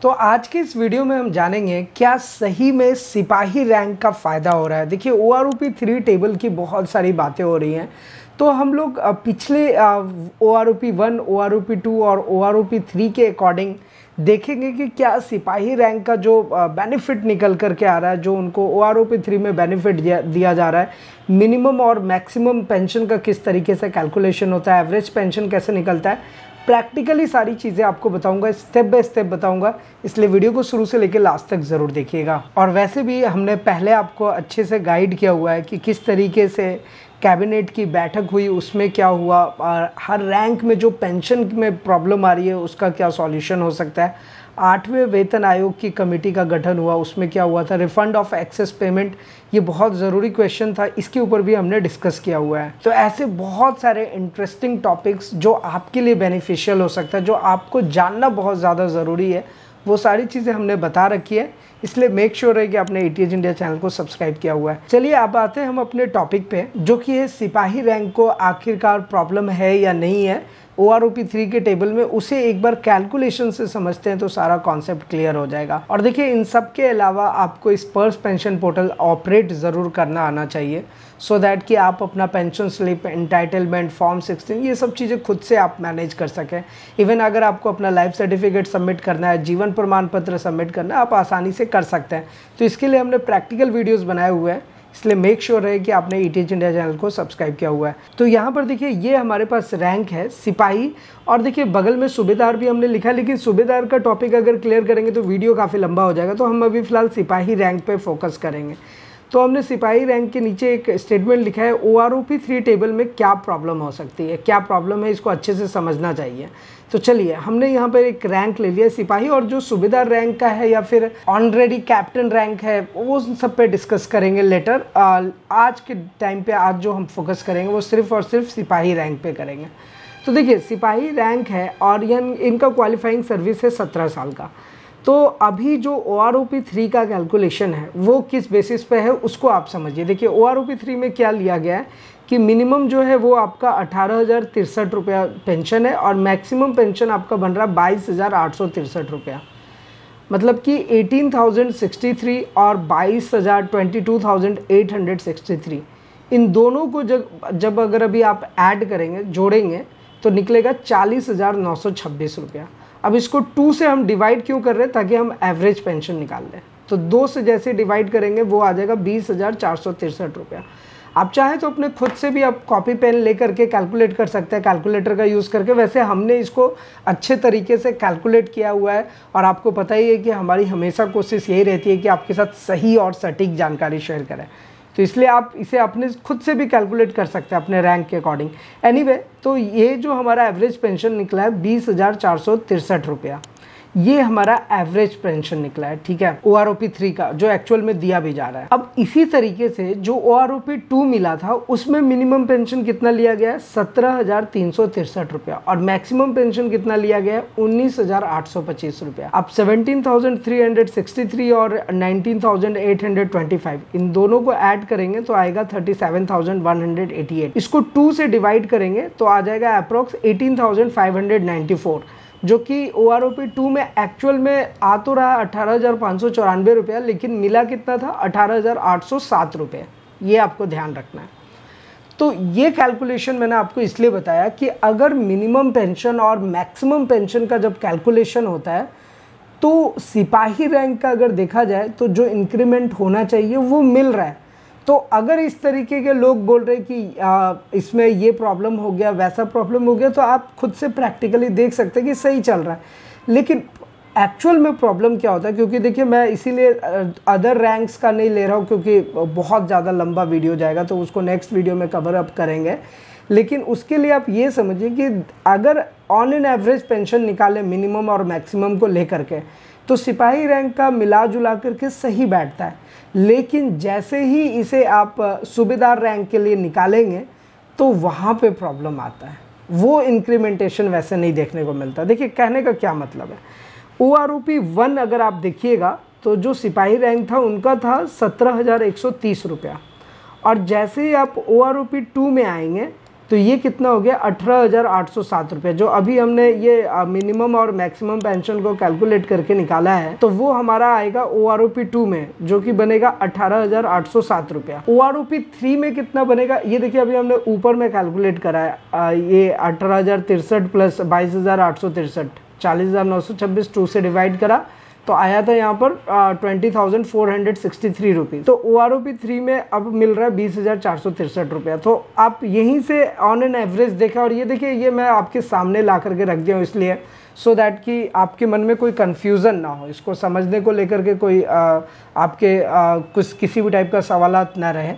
तो आज के इस वीडियो में हम जानेंगे क्या सही में सिपाही रैंक का फ़ायदा हो रहा है। देखिए OROP 3 टेबल की बहुत सारी बातें हो रही हैं, तो हम लोग पिछले OROP 1, OROP 2 और OROP 3 के अकॉर्डिंग देखेंगे कि क्या सिपाही रैंक का जो बेनिफिट निकल कर के आ रहा है, जो उनको OROP 3 में बेनिफिट दिया जा रहा है, मिनिमम और मैक्सिमम पेंशन का किस तरीके से कैलकुलेशन होता है, एवरेज पेंशन कैसे निकलता है, प्रैक्टिकली सारी चीज़ें आपको बताऊंगा, स्टेप बाय स्टेप बताऊंगा। इसलिए वीडियो को शुरू से लेकर लास्ट तक ज़रूर देखिएगा। और वैसे भी हमने पहले आपको अच्छे से गाइड किया हुआ है कि किस तरीके से कैबिनेट की बैठक हुई, उसमें क्या हुआ, और हर रैंक में जो पेंशन में प्रॉब्लम आ रही है उसका क्या सॉल्यूशन हो सकता है। 8वें वेतन आयोग की कमेटी का गठन हुआ, उसमें क्या हुआ था, रिफंड ऑफ एक्सेस पेमेंट, ये बहुत ज़रूरी क्वेश्चन था, इसके ऊपर भी हमने डिस्कस किया हुआ है। तो ऐसे बहुत सारे इंटरेस्टिंग टॉपिक्स जो आपके लिए बेनिफिशियल हो सकता है, जो आपको जानना बहुत ज़्यादा ज़रूरी है, वो सारी चीज़ें हमने बता रखी है। इसलिए मेक श्योर है कि आपने ATH इंडिया चैनल को सब्सक्राइब किया हुआ है। चलिए अब आते हैं हम अपने टॉपिक पे, जो कि है सिपाही रैंक को आखिरकार प्रॉब्लम है या नहीं है OROP 3 के टेबल में। उसे एक बार कैलकुलेशन से समझते हैं तो सारा कॉन्सेप्ट क्लियर हो जाएगा। और देखिए इन सब के अलावा आपको इस पर्स पेंशन पोर्टल ऑपरेट ज़रूर करना आना चाहिए, सो दैट कि आप अपना पेंशन स्लिप, एंटाइटलमेंट, फॉर्म 16, ये सब चीज़ें खुद से आप मैनेज कर सकें। इवन अगर आपको अपना लाइफ सर्टिफिकेट सबमिट करना है, जीवन प्रमाण पत्र सबमिट करना है, आप आसानी से कर सकते हैं। तो इसके लिए हमने प्रैक्टिकल वीडियोज़ बनाए हुए हैं, इसलिए मेक श्योर रहे कि आपने ATH इंडिया चैनल को सब्सक्राइब किया हुआ है। तो यहाँ पर देखिए ये हमारे पास रैंक है सिपाही, और देखिए बगल में सूबेदार भी हमने लिखा है, लेकिन सूबेदार का टॉपिक अगर क्लियर करेंगे तो वीडियो काफ़ी लंबा हो जाएगा, तो हम अभी फ़िलहाल सिपाही रैंक पे फोकस करेंगे। तो हमने सिपाही रैंक के नीचे एक स्टेटमेंट लिखा है, OROP 3 टेबल में क्या प्रॉब्लम हो सकती है, क्या प्रॉब्लम है, इसको अच्छे से समझना चाहिए। तो चलिए हमने यहाँ पर एक रैंक ले लिया सिपाही, और जो सूबेदार रैंक का है या फिर ऑनरेडी कैप्टन रैंक है, वो सब पे डिस्कस करेंगे लेटर। आज के टाइम पे आज जो हम फोकस करेंगे वो सिर्फ और सिर्फ सिपाही रैंक पे करेंगे। तो देखिए सिपाही रैंक है और इनका क्वालिफाइंग सर्विस है 17 साल का। तो अभी जो OROP 3 का कैलकुलेशन है वो किस बेसिस पे है उसको आप समझिए। देखिए OROP 3 में क्या लिया गया है कि मिनिमम जो है वो आपका 18,063 रुपया पेंशन है, और मैक्सिमम पेंशन आपका बन रहा है 22,863 रुपया। मतलब कि 18,063 और 22,863, इन दोनों को जब अगर अभी आप ऐड करेंगे, जोड़ेंगे, तो निकलेगा 40,926 रुपया। अब इसको 2 से हम डिवाइड क्यों कर रहे हैं, ताकि हम एवरेज पेंशन निकाल लें। तो 2 से जैसे डिवाइड करेंगे वो आ जाएगा 20,463 रुपया। आप चाहें तो अपने खुद से भी आप कॉपी पेन लेकर के कैलकुलेट कर सकते हैं, कैलकुलेटर का यूज़ करके। वैसे हमने इसको अच्छे तरीके से कैलकुलेट किया हुआ है, और आपको पता ही है कि हमारी हमेशा कोशिश यही रहती है कि आपके साथ सही और सटीक जानकारी शेयर करें। तो इसलिए आप इसे अपने खुद से भी कैलकुलेट कर सकते हैं अपने रैंक के अकॉर्डिंग। एनीवे, तो ये जो हमारा एवरेज पेंशन निकला है 20,463 रुपया, ये हमारा एवरेज पेंशन निकला है, ठीक है, OROP 3 का, जो एक्चुअल में दिया भी जा रहा है। अब इसी तरीके से जो OROP 2 मिला था उसमें मिनिमम पेंशन कितना लिया गया है, 17,363 रुपया, और मैक्सिमम पेंशन कितना लिया गया है, 19,825 रुपया। अब 17,363 और 19,825, इन दोनों को ऐड करेंगे तो आएगा 37,188। इसको 2 से डिवाइड करेंगे तो आ जाएगा अप्रोक्स 18,594, जो कि OROP 2 में एक्चुअल में आ तो रहा 18,594 रुपया, लेकिन मिला कितना था, 18,807 रुपये। ये आपको ध्यान रखना है। तो ये कैलकुलेशन मैंने आपको इसलिए बताया कि अगर मिनिमम पेंशन और मैक्सिमम पेंशन का जब कैलकुलेशन होता है, तो सिपाही रैंक का अगर देखा जाए तो जो इंक्रीमेंट होना चाहिए वो मिल रहा है। तो अगर इस तरीके के लोग बोल रहे कि इसमें ये प्रॉब्लम हो गया, वैसा प्रॉब्लम हो गया, तो आप खुद से प्रैक्टिकली देख सकते हैं कि सही चल रहा है। लेकिन एक्चुअल में प्रॉब्लम क्या होता है, क्योंकि देखिए मैं इसीलिए अदर रैंक्स का नहीं ले रहा हूँ, क्योंकि बहुत ज़्यादा लंबा वीडियो जाएगा, तो उसको नेक्स्ट वीडियो में कवर अप करेंगे। लेकिन उसके लिए आप ये समझिए कि अगर ऑन एन एवरेज पेंशन निकालें मिनिमम और मैक्सिमम को लेकर के, तो सिपाही रैंक का मिला जुला करके सही बैठता है। लेकिन जैसे ही इसे आप सूबेदार रैंक के लिए निकालेंगे तो वहाँ पे प्रॉब्लम आता है, वो इंक्रीमेंटेशन वैसे नहीं देखने को मिलता। देखिए कहने का क्या मतलब है, OROP 1 अगर आप देखिएगा तो जो सिपाही रैंक था उनका था 17,130 रुपया, और जैसे ही आप OROP 2 में आएंगे तो ये कितना हो गया 18,807 रुपये। जो अभी हमने ये मिनिमम और मैक्सिमम पेंशन को कैलकुलेट करके निकाला है तो वो हमारा आएगा OROP 2 में, जो कि बनेगा 18,807 रुपया। OROP 3 में कितना बनेगा ये देखिए, अभी हमने ऊपर में कैलकुलेट करा है, ये 18,063 प्लस 22,863, 40,926 2 से डिवाइड करा तो आया था यहाँ पर 20,463 रुपीज़। तो OROP 3 में अब मिल रहा है 20,463 रुपया। तो आप यहीं से ऑन एन एवरेज देखा, और ये देखिए ये मैं आपके सामने ला करके रख दिया हूँ इसलिए सो दैट कि आपके मन में कोई कन्फ्यूज़न ना हो, इसको समझने को लेकर के कोई आपके कुछ किसी भी टाइप का सवालात ना रहे।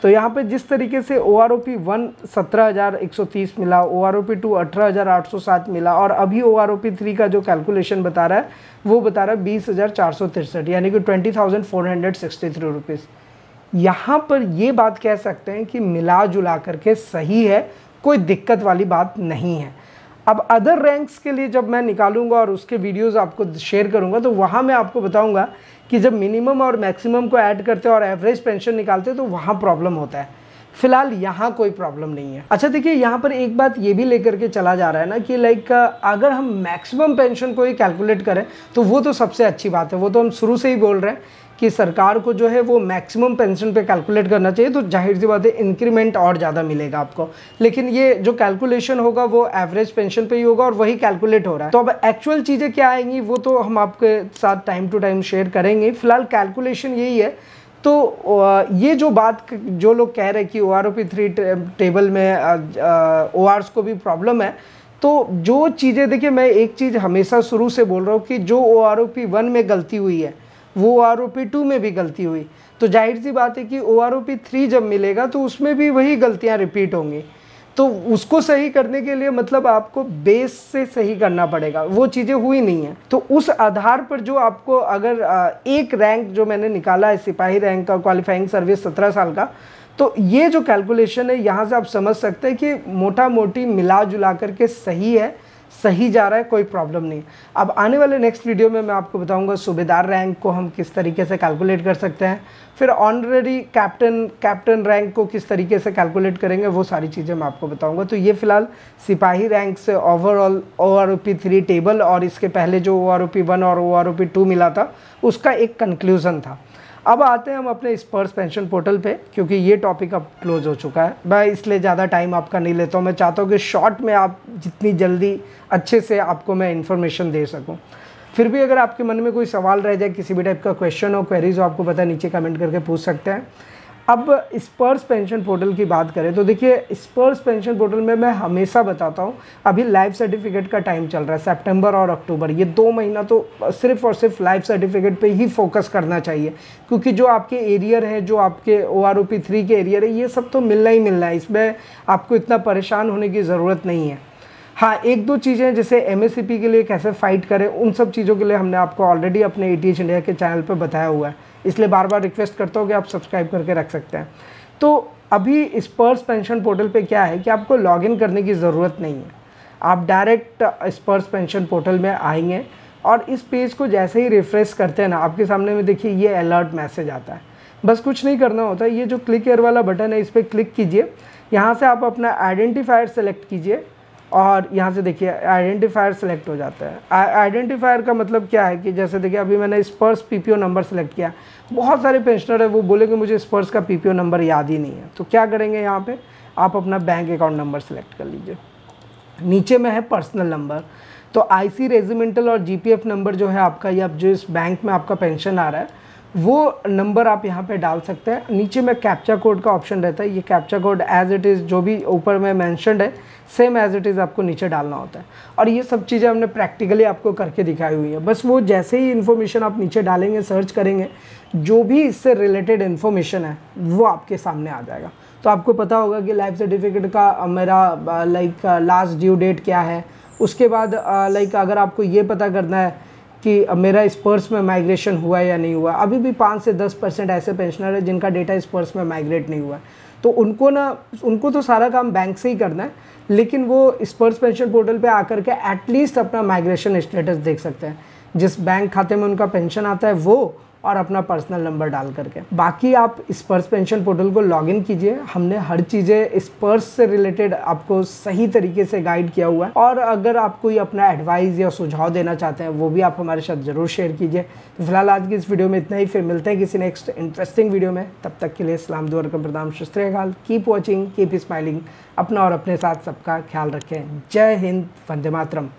तो यहाँ पे जिस तरीके से OROP 1 17,130 मिला, OROP 2 18,807 मिला, और अभी OROP 3 का जो कैलकुलेशन बता रहा है वो बता रहा है 20,463, यानी कि 20,463 रुपीज़। यहाँ पर ये बात कह सकते हैं कि मिला जुला करके सही है, कोई दिक्कत वाली बात नहीं है। अब अदर रैंक्स के लिए जब मैं निकालूंगा और उसके वीडियोस आपको शेयर करूंगा तो वहाँ मैं आपको बताऊंगा कि जब मिनिमम और मैक्सिमम को ऐड करते हैं और एवरेज पेंशन निकालते हैं तो वहाँ प्रॉब्लम होता है। फिलहाल यहाँ कोई प्रॉब्लम नहीं है। अच्छा देखिए, यहाँ पर एक बात ये भी लेकर के चला जा रहा है ना कि लाइक अगर हम मैक्सिमम पेंशन को ही कैलकुलेट करें तो वो तो सबसे अच्छी बात है, वो तो हम शुरू से ही बोल रहे हैं कि सरकार को जो है वो मैक्सिमम पेंशन पे कैलकुलेट करना चाहिए, तो जाहिर सी बात है इंक्रीमेंट और ज़्यादा मिलेगा आपको। लेकिन ये जो कैलकुलेशन होगा वो एवरेज पेंशन पे ही होगा और वही कैलकुलेट हो रहा है। तो अब एक्चुअल चीज़ें क्या आएंगी वो तो हम आपके साथ टाइम टू टाइम शेयर करेंगे। फिलहाल कैलकुलेशन यही है। तो ये जो बात जो लोग कह रहे हैं कि OROP 3 टेबल में ORs को भी प्रॉब्लम है, तो जो चीज़ें देखिए, मैं एक चीज़ हमेशा शुरू से बोल रहा हूँ कि जो OROP 1 में गलती हुई है वो OROP 2 में भी गलती हुई, तो जाहिर सी बात है कि OROP 3 जब मिलेगा तो उसमें भी वही गलतियां रिपीट होंगी। तो उसको सही करने के लिए मतलब आपको बेस से सही करना पड़ेगा, वो चीज़ें हुई नहीं है। तो उस आधार पर जो आपको अगर एक रैंक जो मैंने निकाला है सिपाही रैंक का, क्वालिफाइंग सर्विस 17 साल का, तो ये जो कैलकुलेशन है यहाँ से आप समझ सकते हैं कि मोटा मोटी मिला जुला करके सही है, सही जा रहा है, कोई प्रॉब्लम नहीं। अब आने वाले नेक्स्ट वीडियो में मैं आपको बताऊंगा सूबेदार रैंक को हम किस तरीके से कैलकुलेट कर सकते हैं, फिर ऑनरेरी कैप्टन रैंक को किस तरीके से कैलकुलेट करेंगे, वो सारी चीज़ें मैं आपको बताऊंगा। तो ये फिलहाल सिपाही रैंक से ओवरऑल OROP 3 टेबल और इसके पहले जो OROP 1 और OROP 2 मिला था उसका एक कंक्लूज़न था। अब आते हैं हम अपने स्पर्श पेंशन पोर्टल पे, क्योंकि ये टॉपिक अब क्लोज हो चुका है। मैं इसलिए ज़्यादा टाइम आपका नहीं लेता हूँ, मैं चाहता हूँ कि शॉर्ट में आप जितनी जल्दी अच्छे से आपको मैं इन्फॉर्मेशन दे सकूँ। फिर भी अगर आपके मन में कोई सवाल रह जाए, किसी भी टाइप का क्वेश्चन हो, क्वेरीज हो, आपको पता है नीचे कमेंट करके पूछ सकते हैं। अब स्पर्श पेंशन पोर्टल की बात करें तो देखिए, स्पर्श पेंशन पोर्टल में मैं हमेशा बताता हूँ अभी लाइफ सर्टिफिकेट का टाइम चल रहा है, सितंबर और अक्टूबर, ये 2 महीना तो सिर्फ और सिर्फ लाइफ सर्टिफिकेट पे ही फोकस करना चाहिए, क्योंकि जो आपके एरियर है, जो आपके OROP 3 के एरियर है, ये सब तो मिलना ही मिलना है, इसमें आपको इतना परेशान होने की ज़रूरत नहीं है। हाँ, 1-2 चीज़ें जैसे MSCP के लिए कैसे फाइट करें, उन सब चीज़ों के लिए हमने आपको ऑलरेडी अपने ATH इंडिया के चैनल पर बताया हुआ है, इसलिए बार बार रिक्वेस्ट करता हूँ कि आप सब्सक्राइब करके रख सकते हैं। तो अभी स्पर्श पेंशन पोर्टल पे क्या है कि आपको लॉगिन करने की ज़रूरत नहीं है, आप डायरेक्ट स्पर्श पेंशन पोर्टल में आएंगे और इस पेज को जैसे ही रिफ्रेश करते हैं ना, आपके सामने में देखिए ये अलर्ट मैसेज आता है। बस कुछ नहीं करना होता, ये जो क्लिक हियर वाला बटन है इस पर क्लिक कीजिए, यहाँ से आप अपना आइडेंटिफायर सेलेक्ट कीजिए और यहाँ से देखिए आइडेंटिफायर सेलेक्ट हो जाता है। आइडेंटिफायर का मतलब क्या है कि जैसे देखिए अभी मैंने स्पर्श PPO नंबर सेलेक्ट किया, बहुत सारे पेंशनर है वो बोलेंगे मुझे स्पर्श का PPO नंबर याद ही नहीं है, तो क्या करेंगे, यहाँ पे आप अपना बैंक अकाउंट नंबर सेलेक्ट कर लीजिए। नीचे में है पर्सनल नंबर, तो IC रेजिमेंटल और GPF नंबर जो है आपका, या जो इस बैंक में आपका पेंशन आ रहा है वो नंबर आप यहाँ पे डाल सकते हैं। नीचे में कैप्चा कोड का ऑप्शन रहता है, ये captcha code as it is जो भी ऊपर में मेंशन्ड है सेम एज इट इज़ आपको नीचे डालना होता है, और ये सब चीज़ें हमने प्रैक्टिकली आपको करके दिखाई हुई है। बस वो जैसे ही इन्फॉर्मेशन आप नीचे डालेंगे, सर्च करेंगे, जो भी इससे रिलेटेड इन्फॉर्मेशन है वो आपके सामने आ जाएगा। तो आपको पता होगा कि लाइफ सर्टिफिकेट का मेरा लाइक लास्ट ड्यू डेट क्या है, उसके बाद लाइक अगर आपको ये पता करना है कि मेरा स्पर्श में माइग्रेशन हुआ या नहीं हुआ, अभी भी 5 से 10% ऐसे पेंशनर है जिनका डेटा स्पर्श में माइग्रेट नहीं हुआ है, तो उनको तो सारा काम बैंक से ही करना है, लेकिन वो स्पर्श पेंशन पोर्टल पे आकर के एटलीस्ट अपना माइग्रेशन स्टेटस देख सकते हैं। जिस बैंक खाते में उनका पेंशन आता है वो, और अपना पर्सनल नंबर डाल करके। बाकी आप स्पर्श पेंशन पोर्टल को लॉगिन कीजिए, हमने हर चीज़ें स्पर्श से रिलेटेड आपको सही तरीके से गाइड किया हुआ है। और अगर आप कोई अपना एडवाइस या सुझाव देना चाहते हैं वो भी आप हमारे साथ ज़रूर शेयर कीजिए। तो फिलहाल आज की इस वीडियो में इतना ही, फिर मिलते हैं किसी नेक्स्ट इंटरेस्टिंग वीडियो में। तब तक के लिए सलाम दुआ रकम प्रदाम सत श्री अकाल। कीप वॉचिंग, कीप स्माइलिंग, अपना और अपने साथ सबका ख्याल रखें। जय हिंद, वंदे मातरम।